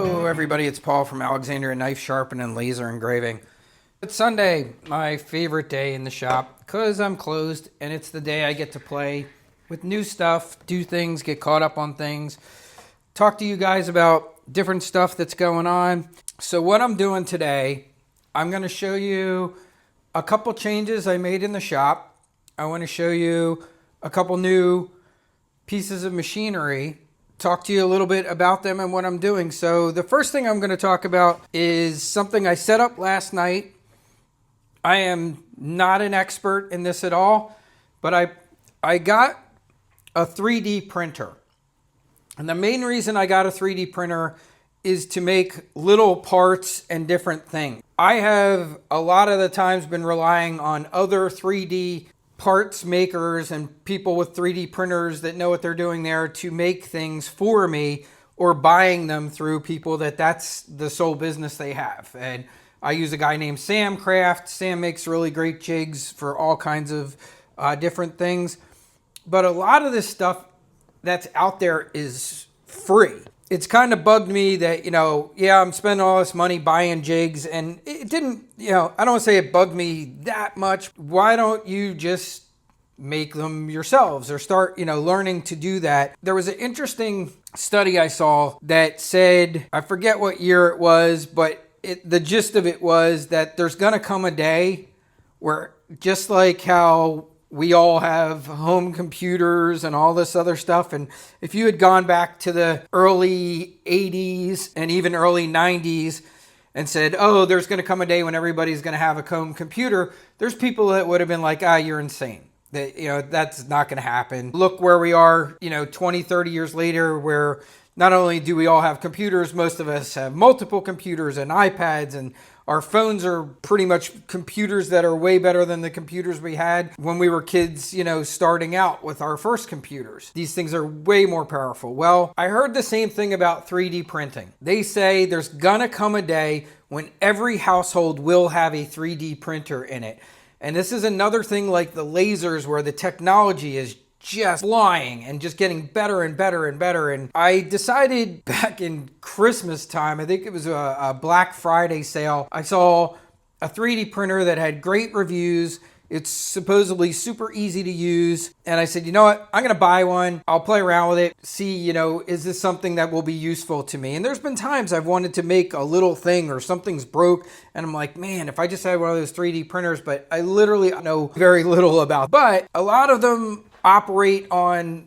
Hello everybody, it's Paul from Alexandria Knife Sharpening and Laser Engraving. It's Sunday, my favorite day in the shop because I'm closed and it's the day I get to play with new stuff, do things, get caught up on things, talk to you guys about different stuff that's going on. So what I'm doing today, I'm going to show you a couple changes I made in the shop. I want to show you a couple new pieces of machinery, talk to you a little bit about them and what I'm doing. So the first thing I'm going to talk about is something I set up last night. I am not an expert in this at all, but I got a 3D printer. And the main reason I got a 3D printer is to make little parts and different things. I have a lot of the times been relying on other 3D parts makers and people with 3D printers that know what they're doing there to make things for me, or buying them through people that's the sole business they have. And I use a guy named Sam Craft. Sam makes really great jigs for all kinds of different things. But a lot of this stuff that's out there is free. It's kind of bugged me that, I'm spending all this money buying jigs, and it didn't, I don't want to say it bugged me that much. Why don't you just make them yourselves or start, learning to do that? There was an interesting study I saw that said, I forget what year it was, but the gist of it was that there's going to come a day where, just like how we all have home computers and all this other stuff, and if you had gone back to the early 80s and even early 90s and said, oh, there's going to come a day when everybody's going to have a home computer, there's people that would have been like, you're insane. That, that's not going to happen. Look where we are, 20, 30 years later, where not only do we all have computers, most of us have multiple computers and iPads, and our phones are pretty much computers that are way better than the computers we had when we were kids, starting out with our first computers. These things are way more powerful. Well, I heard the same thing about 3D printing. They say there's gonna come a day when every household will have a 3D printer in it. And this is another thing like the lasers, where the technology is just flying and just getting better and better and better. And I decided back in Christmas time, I think it was a Black Friday sale, I saw a 3D printer that had great reviews. It's supposedly super easy to use. And I said, you know what? I'm going to buy one. I'll play around with it. See, is this something that will be useful to me? And there's been times I've wanted to make a little thing or something's broke. And I'm like, man, if I just had one of those 3D printers, but I literally know very little about. But a lot of them operate on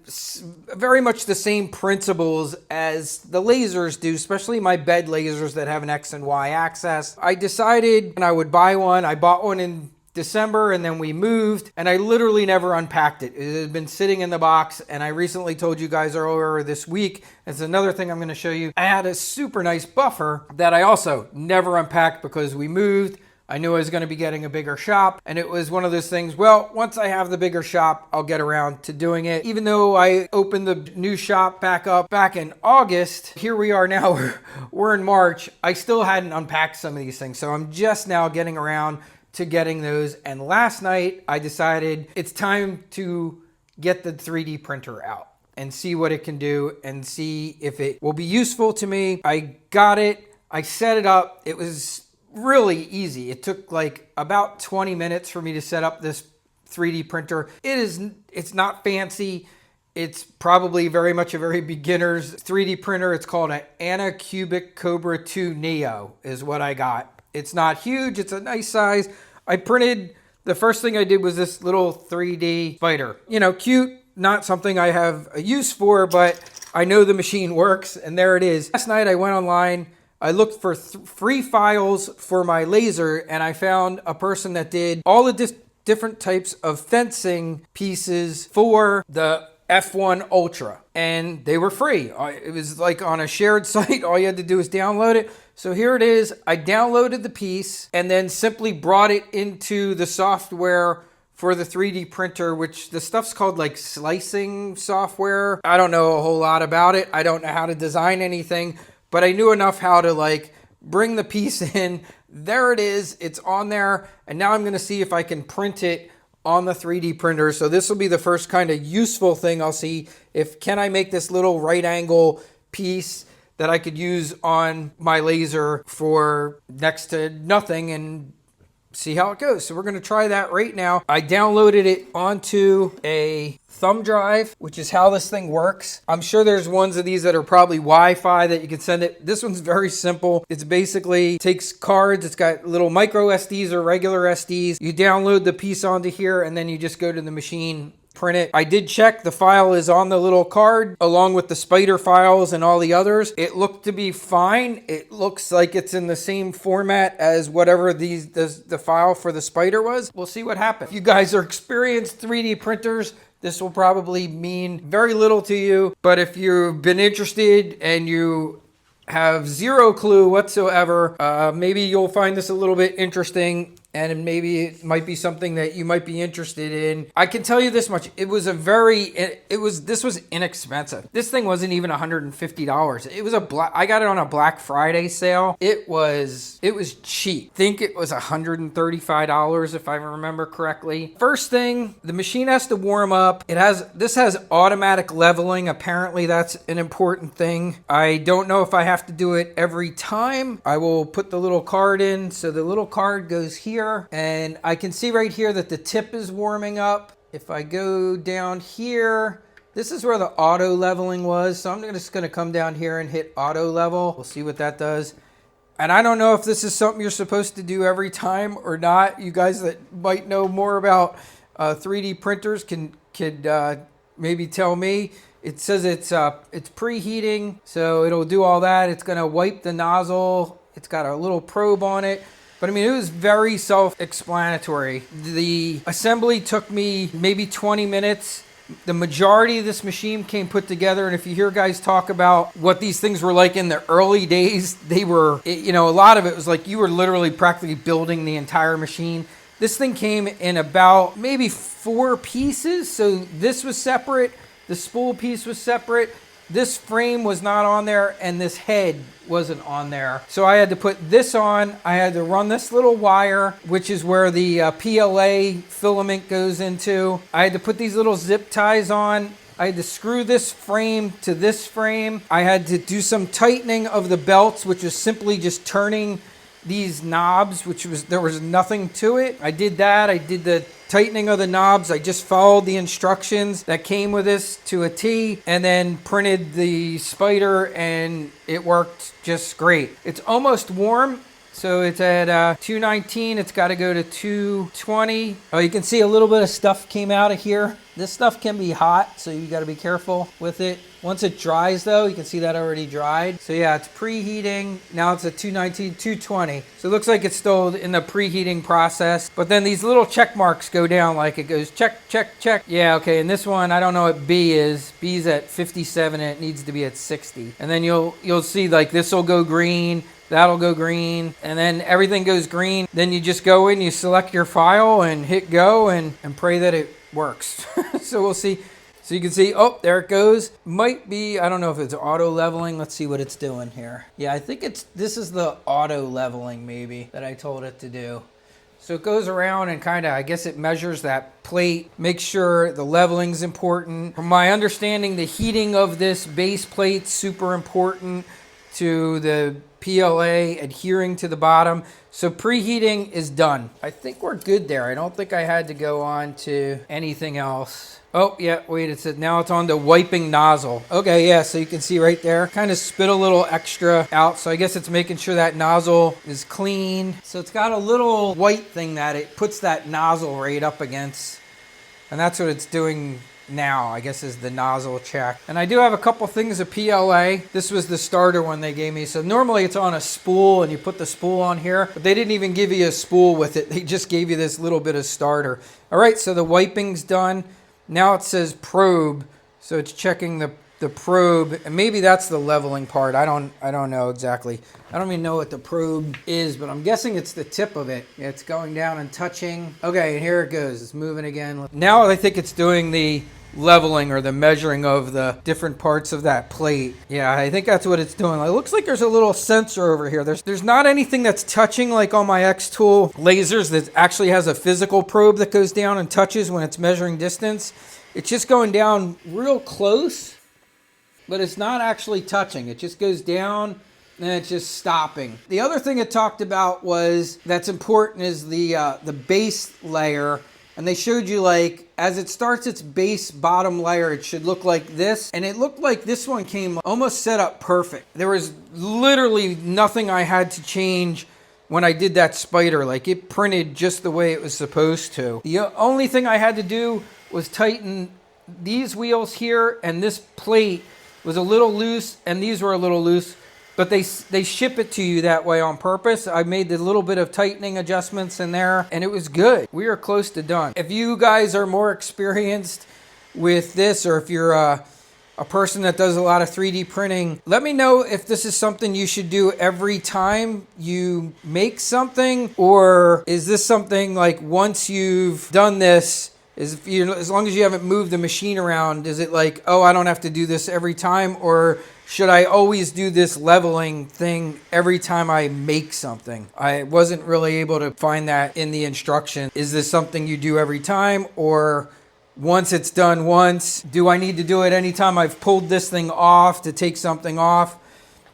very much the same principles as the lasers do, especially my bed lasers that have an X and Y axis. I decided I would buy one. I bought one in December, and then we moved, and I literally never unpacked it. It had been sitting in the box, and I recently told you guys earlier this week, it's another thing I'm going to show you, I had a super nice buffer that I also never unpacked because we moved. I knew I was going to be getting a bigger shop, and it was one of those things, well, once I have the bigger shop, I'll get around to doing it. Even though I opened the new shop back up back in August, here we are now, we're in March, I still hadn't unpacked some of these things. So I'm just now getting around to getting those. And last night I decided it's time to get the 3D printer out and see what it can do and see if it will be useful to me. I got it, I set it up, it was really easy. It took like about 20 minutes for me to set up this 3D printer. It's not fancy. It's probably very much a very beginner's 3D printer. It's called an Anacubic Cobra 2 Neo is what I got. It's not huge. It's a nice size. The first thing I did was this little 3D fighter. Cute, not something I have a use for, but I know the machine works, and there it is. Last night I went online, I looked for free files for my laser, and I found a person that did all the different types of fencing pieces for the F1 Ultra, and they were free. It was like on a shared site. All you had to do was download it. So here it is. I downloaded the piece and then simply brought it into the software for the 3D printer, which the stuff's called like slicing software. I don't know a whole lot about it. I don't know how to design anything, but I knew enough how to bring the piece in. There it is. It's on there. And now I'm going to see if I can print it on the 3D printer. So this will be the first kind of useful thing I'll see. Can I make this little right angle piece that I could use on my laser for next to nothing and see how it goes. So we're going to try that right now. I downloaded it onto a thumb drive, which is how this thing works. I'm sure there's ones of these that are probably Wi-Fi that you can send it. This one's very simple. It's basically takes cards. It's got little micro SDs or regular SDs. You download the piece onto here and then you just go to the machine, print it. I did check, the file is on the little card along with the spider files and all the others. It looked to be fine. It looks like it's in the same format as whatever the file for the spider was. We'll see what happens. If you guys are experienced 3D printers, this will probably mean very little to you, but if you've been interested and you have zero clue whatsoever, maybe you'll find this a little bit interesting, and maybe it might be something that you might be interested in. I can tell you this much. This was inexpensive. This thing wasn't even $150. It was I got it on a Black Friday sale. It was cheap. I think it was $135 if I remember correctly. First thing, the machine has to warm up. This has automatic leveling. Apparently that's an important thing. I don't know if I have to do it every time. I will put the little card in. So the little card goes here. And I can see right here that the tip is warming up. If I go down here, this is where the auto leveling was. So I'm just going to come down here and hit auto level. We'll see what that does. And I don't know if this is something you're supposed to do every time or not. You guys that might know more about 3D printers can maybe tell me. It says it's preheating, so it'll do all that. It's going to wipe the nozzle. It's got a little probe on it. But I mean, it was very self-explanatory. The assembly took me maybe 20 minutes. The majority of this machine came put together. And if you hear guys talk about what these things were like in the early days, a lot of it was like you were literally practically building the entire machine. This thing came in about maybe 4 pieces. So this was separate. The spool piece was separate. This frame was not on there, and this head wasn't on there. So I had to put this on. I had to run this little wire, which is where the PLA filament goes into. I had to put these little zip ties on. I had to screw this frame to this frame. I had to do some tightening of the belts, which was simply just turning these knobs, there was nothing to it. I did that. I did the tightening of the knobs. I just followed the instructions that came with this to a T, and then printed the spider, and it worked just great. It's almost warm. So it's at 219. It's got to go to 220. Oh, you can see a little bit of stuff came out of here. This stuff can be hot, so you got to be careful with it. Once it dries, though, you can see that already dried. So yeah, it's preheating. Now it's at 219, 220. So it looks like it's still in the preheating process. But then these little check marks go down, like it goes check, check, check. Yeah, okay, and this one, I don't know what B is. B's at 57 and it needs to be at 60. And then you'll see like this will go green. That'll go green, and then everything goes green. Then you just go in, you select your file and hit go and pray that it works. So we'll see. So you can see, oh, there it goes. Might be, I don't know if it's auto leveling. Let's see what it's doing here. Yeah, I think this is the auto leveling maybe that I told it to do. So it goes around and kind of, I guess it measures that plate, makes sure the leveling's important. From my understanding, the heating of this base plate's super important to the PLA adhering to the bottom. So preheating is done. I think we're good there. I don't think I had to go on to anything else. Oh, yeah, wait, it said now it's on to wiping nozzle. Okay, yeah, so you can see right there, kind of spit a little extra out. So I guess it's making sure that nozzle is clean. So it's got a little white thing that it puts that nozzle right up against. And that's what it's doing now, I guess, is the nozzle check. And I do have a couple things of PLA. This was the starter one they gave me. So normally it's on a spool and you put the spool on here, but they didn't even give you a spool with it. They just gave you this little bit of starter. All right, so the wiping's done. Now it says probe. So it's checking the probe, and maybe that's the leveling part. I don't know exactly. I don't even know what the probe is, but I'm guessing it's the tip of it. It's going down and touching. Okay, and here it goes. It's moving again. Now I think it's doing the leveling or the measuring of the different parts of that plate. Yeah, I think that's what it's doing. It looks like there's a little sensor over here. There's not anything that's touching like on my X-Tool lasers that actually has a physical probe that goes down and touches when it's measuring distance. It's just going down real close. but it's not actually touching. It just goes down and it's just stopping. The other thing it talked about was that's important is the base layer. And they showed you, like, as it starts its base bottom layer, it should look like this. And it looked like this one came almost set up perfect. There was literally nothing I had to change when I did that spider. Like, it printed just the way it was supposed to. The only thing I had to do was tighten these wheels here, and this plate was a little loose, and these were a little loose. But they ship it to you that way on purpose. I made the little bit of tightening adjustments in there, and it was good. We are close to done. If you guys are more experienced with this, or if you're a person that does a lot of 3D printing, let me know if this is something you should do every time you make something, or is this something like once you've done this, as long as you haven't moved the machine around, is it like, oh, I don't have to do this every time, or should I always do this leveling thing every time I make something? I wasn't really able to find that in the instruction. Is this something you do every time, or once it's done once, do I need to do it anytime I've pulled this thing off to take something off?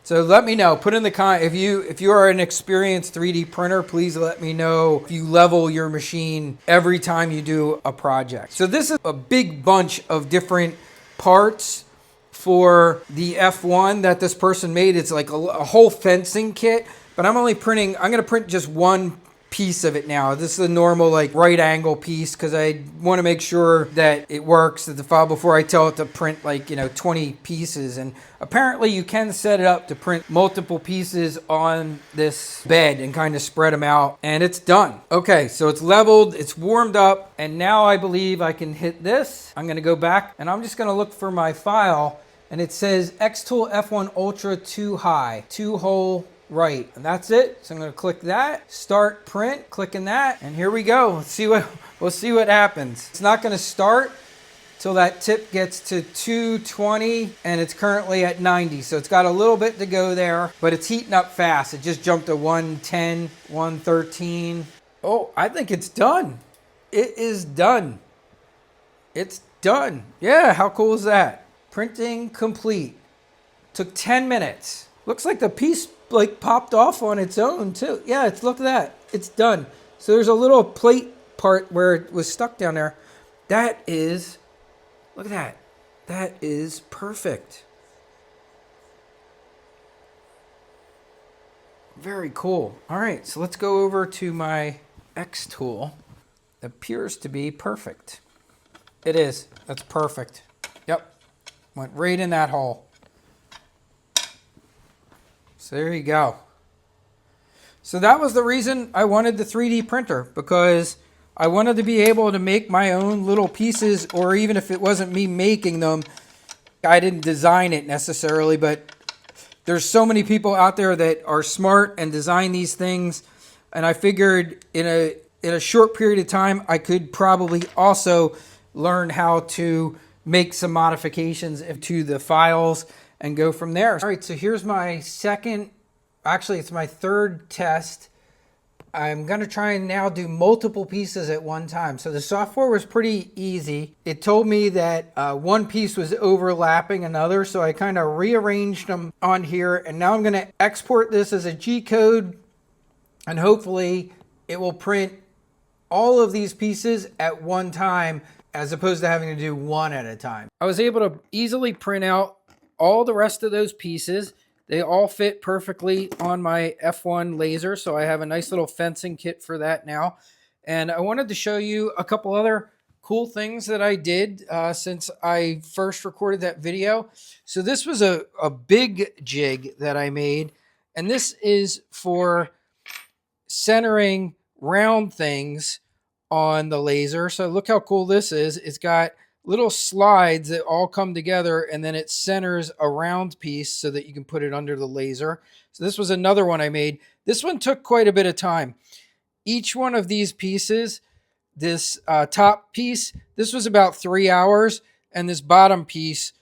So let me know. Put in the comment if you are an experienced 3D printer, please let me know if you level your machine every time you do a project. So this is a big bunch of different parts for the F1 that this person made. It's like a whole fencing kit, but I'm going to print just one piece of it now. This is a normal like right angle piece because I want to make sure that it works at the file before I tell it to print like 20 pieces. And apparently you can set it up to print multiple pieces on this bed and kind of spread them out, and it's done. Okay, so it's leveled, it's warmed up, and now I believe I can hit this. I'm going to go back and I'm just going to look for my file, and it says Xtool F1 Ultra 2 high, 2-hole right, and that's it. So I'm going to click that, start print, clicking that, and here we go. We'll see what happens. It's not going to start till that tip gets to 220, and it's currently at 90. So it's got a little bit to go there, but it's heating up fast. It just jumped to 110, 113. Oh, I think it's done. It is done. It's done. Yeah, how cool is that? Printing complete. Took 10 minutes. Looks like the piece like popped off on its own too. Yeah, look at that. It's done. So there's a little plate part where it was stuck down there. That is, look at that. That is perfect. Very cool. All right, so let's go over to my Xtool. It appears to be perfect. It is. That's perfect. Yep. Went right in that hole. So there you go. So that was the reason I wanted the 3D printer, because I wanted to be able to make my own little pieces, or even if it wasn't me making them, I didn't design it necessarily, but there's so many people out there that are smart and design these things, and I figured in a short period of time I could probably also learn how to make some modifications to the files and go from there. All right, so here's my it's my third test. I'm gonna try and now do multiple pieces at one time. So the software was pretty easy. It told me that one piece was overlapping another, so I kind of rearranged them on here, and now I'm gonna export this as a G-code, and hopefully it will print all of these pieces at one time, as opposed to having to do one at a time. I was able to easily print out all the rest of those pieces. They all fit perfectly on my F1 laser, so I have a nice little fencing kit for that now. And I wanted to show you a couple other cool things that I did since I first recorded that video. So this was a big jig that I made, and this is for centering round things on the laser. So look how cool this is. It's got little slides that all come together, and then it centers a round piece so that you can put it under the laser. So this was another one I made. This one took quite a bit of time. Each one of these pieces, this top piece, this was about 3 hours, and this bottom piece,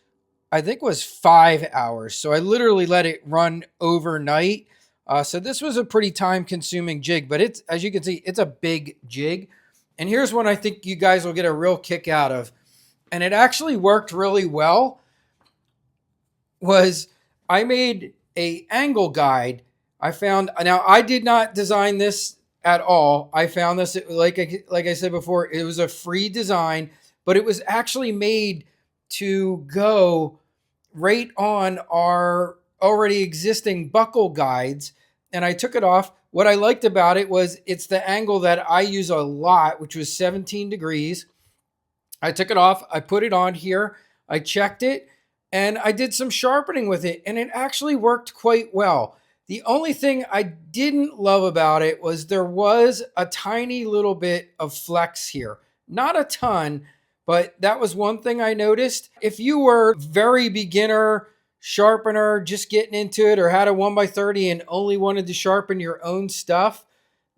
I think, was 5 hours. So I literally let it run overnight. So this was a pretty time-consuming jig, but it's, as you can see, it's a big jig. And here's one I think you guys will get a real kick out of. And it actually worked really well. was I made a angle guide. I found, now I did not design this at all. I found this, like I said before, it was a free design, but it was actually made to go right on our already existing buckle guides. And I took it off. What I liked about it was it's the angle that I use a lot, which was 17 degrees. I took it off, I put it on here, I checked it, and I did some sharpening with it, and it actually worked quite well. The only thing I didn't love about it was there was a tiny little bit of flex here. Not a ton, but that was one thing I noticed. If you were very beginner sharpener, just getting into it, or had a 1x30 and only wanted to sharpen your own stuff,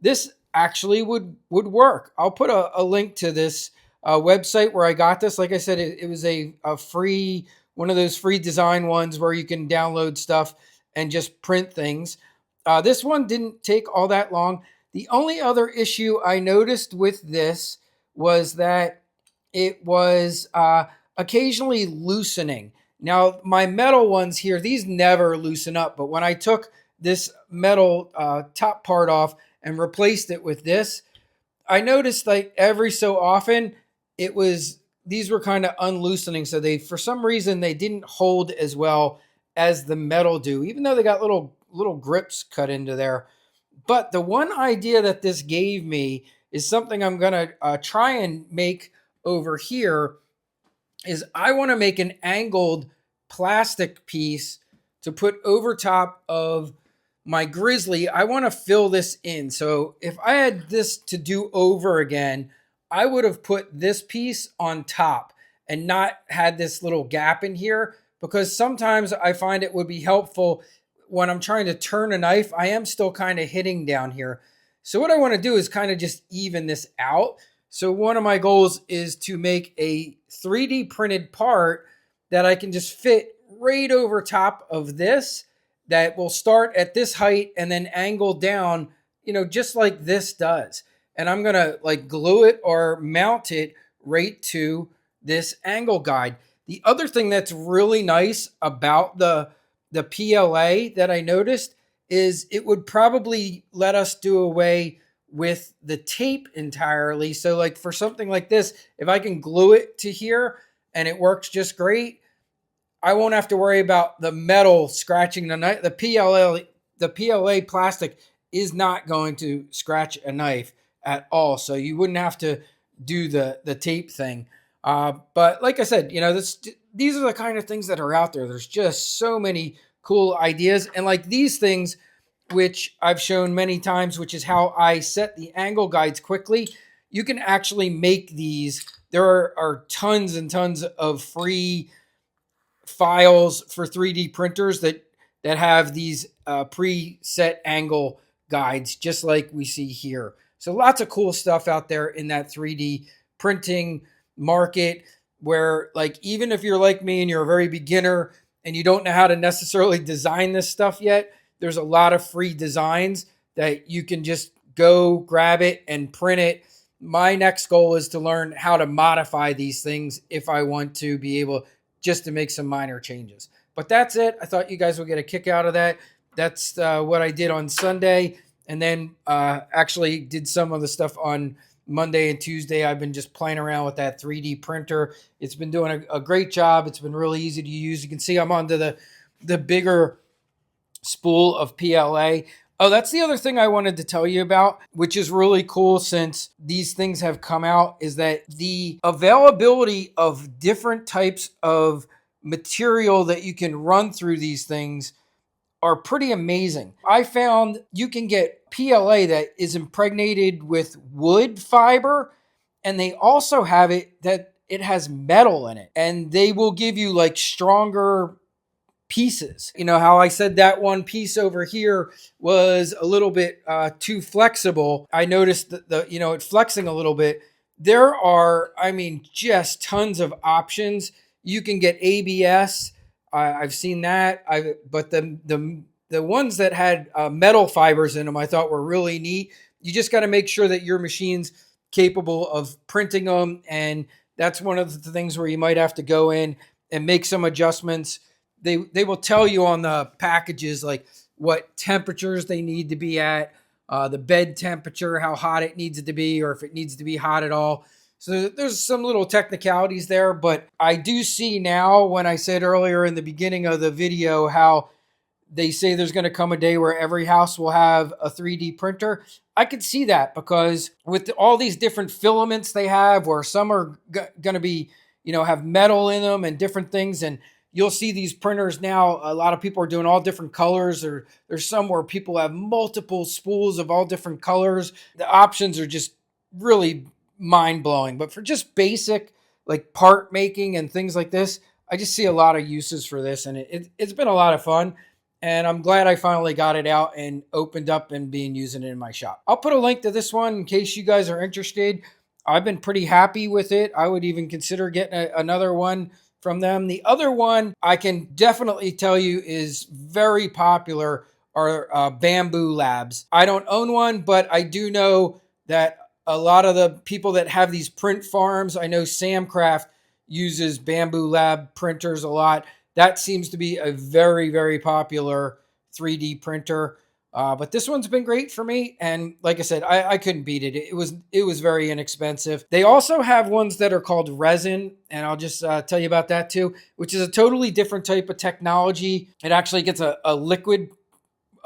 this actually would work. I'll put a link to this website where I got this. Like I said, it was a free, one of those free design ones where you can download stuff and just print things. This one didn't take all that long. The only other issue I noticed with this was that it was occasionally loosening. Now, my metal ones here, these never loosen up, but when I took this metal top part off and replaced it with this, I noticed like every so often it was, these were kind of unloosening. So they, for some reason, they didn't hold as well as the metal do, even though they got little grips cut into there. But the one idea that this gave me is something I'm going to try and make over here is I want to make an angled plastic piece to put over top of my grizzly. I want to fill this in. So if I had this to do over again, I would have put this piece on top and not had this little gap in here, because sometimes I find it would be helpful when I'm trying to turn a knife. I am still kind of hitting down here. So what I want to do is kind of just even this out. So one of my goals is to make a 3D printed part that I can just fit right over top of this, that will start at this height and then angle down, just like this does. And I'm going to like glue it or mount it right to this angle guide. The other thing that's really nice about the PLA that I noticed is it would probably let us do away with the tape entirely. So like for something like this, if I can glue it to here and it works just great, I won't have to worry about the metal scratching the knife. The PLA plastic is not going to scratch a knife at all. So you wouldn't have to do the tape thing. But like I said, these are the kind of things that are out there. There's just so many cool ideas. And like these things, which I've shown many times, which is how I set the angle guides quickly. You can actually make these. There are tons and tons of free files for 3D printers that have these preset angle guides, just like we see here. So lots of cool stuff out there in that 3D printing market, where like even if you're like me and you're a very beginner and you don't know how to necessarily design this stuff yet, there's a lot of free designs that you can just go grab it and print it. My next goal is to learn how to modify these things if I want to be able just to make some minor changes. But that's it. I thought you guys would get a kick out of that. That's what I did on Sunday. And then actually did some of the stuff on Monday and Tuesday. I've been just playing around with that 3D printer. It's been doing a great job. It's been really easy to use. You can see I'm onto the bigger spool of PLA. Oh, that's the other thing I wanted to tell you about, which is really cool since these things have come out, is that the availability of different types of material that you can run through these things are pretty amazing. I found you can get PLA that is impregnated with wood fiber, and they also have it that it has metal in it, and they will give you like stronger pieces. You know how I said that one piece over here was a little bit too flexible. I noticed that it flexing a little bit. There are, just tons of options. You can get ABS. I've seen that. But the ones that had metal fibers in them, I thought were really neat. You just got to make sure that your machine's capable of printing them, and that's one of the things where you might have to go in and make some adjustments they will tell you on the packages like what temperatures they need to be at, the bed temperature, how hot it needs it to be, or if it needs to be hot at all. So there's some little technicalities there, but I do see now, when I said earlier in the beginning of the video how they say there's going to come a day where every house will have a 3D printer. I could see that, because with all these different filaments they have, where some are going to be, have metal in them and different things. And you'll see these printers now, a lot of people are doing all different colors, or there's some where people have multiple spools of all different colors. The options are just really mind blowing. But for just basic like part making and things like this, I just see a lot of uses for this, and it's been a lot of fun. And I'm glad I finally got it out and opened up and being using it in my shop. I'll put a link to this one in case you guys are interested. I've been pretty happy with it. I would even consider getting another one from them. The other one I can definitely tell you is very popular are Bamboo Labs. I don't own one, but I do know that a lot of the people that have these print farms, I know Samcraft uses Bamboo Lab printers a lot. That seems to be a very, very popular 3D printer. But this one's been great for me. And like I said, I couldn't beat it. It was very inexpensive. They also have ones that are called resin. And I'll just tell you about that too, which is a totally different type of technology. It actually gets a liquid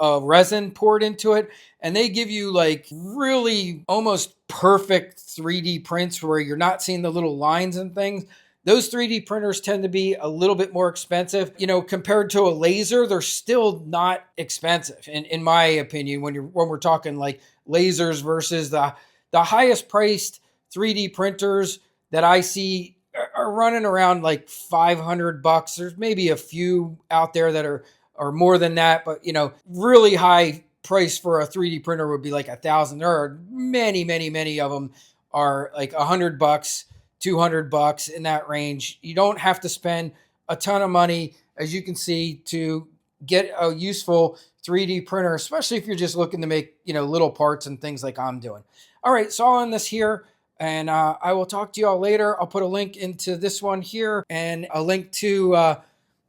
resin poured into it, and they give you like really almost perfect 3D prints where you're not seeing the little lines and things. Those 3D printers tend to be a little bit more expensive, compared to a laser. They're still not expensive, in my opinion. When we're talking like lasers versus the highest priced 3D printers that I see are running around like $500. There's maybe a few out there that are more than that, but really high price for a 3D printer would be like $1,000. There are many, many, many of them are like $100, $200 in that range. You don't have to spend a ton of money, as you can see, to get a useful 3D printer, especially if you're just looking to make little parts and things like I'm doing. All right, so I'll end this here, and I will talk to you all later. I'll put a link into this one here and a link to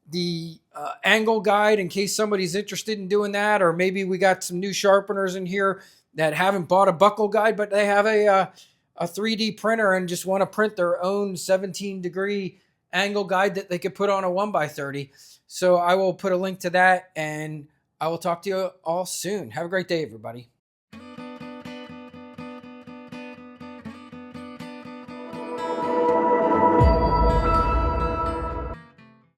the angle guide in case somebody's interested in doing that. Or maybe we got some new sharpeners in here that haven't bought a buckle guide, but they have a 3D printer and just want to print their own 17-degree angle guide that they could put on a 1x30. So I will put a link to that, and I will talk to you all soon. Have a great day, everybody.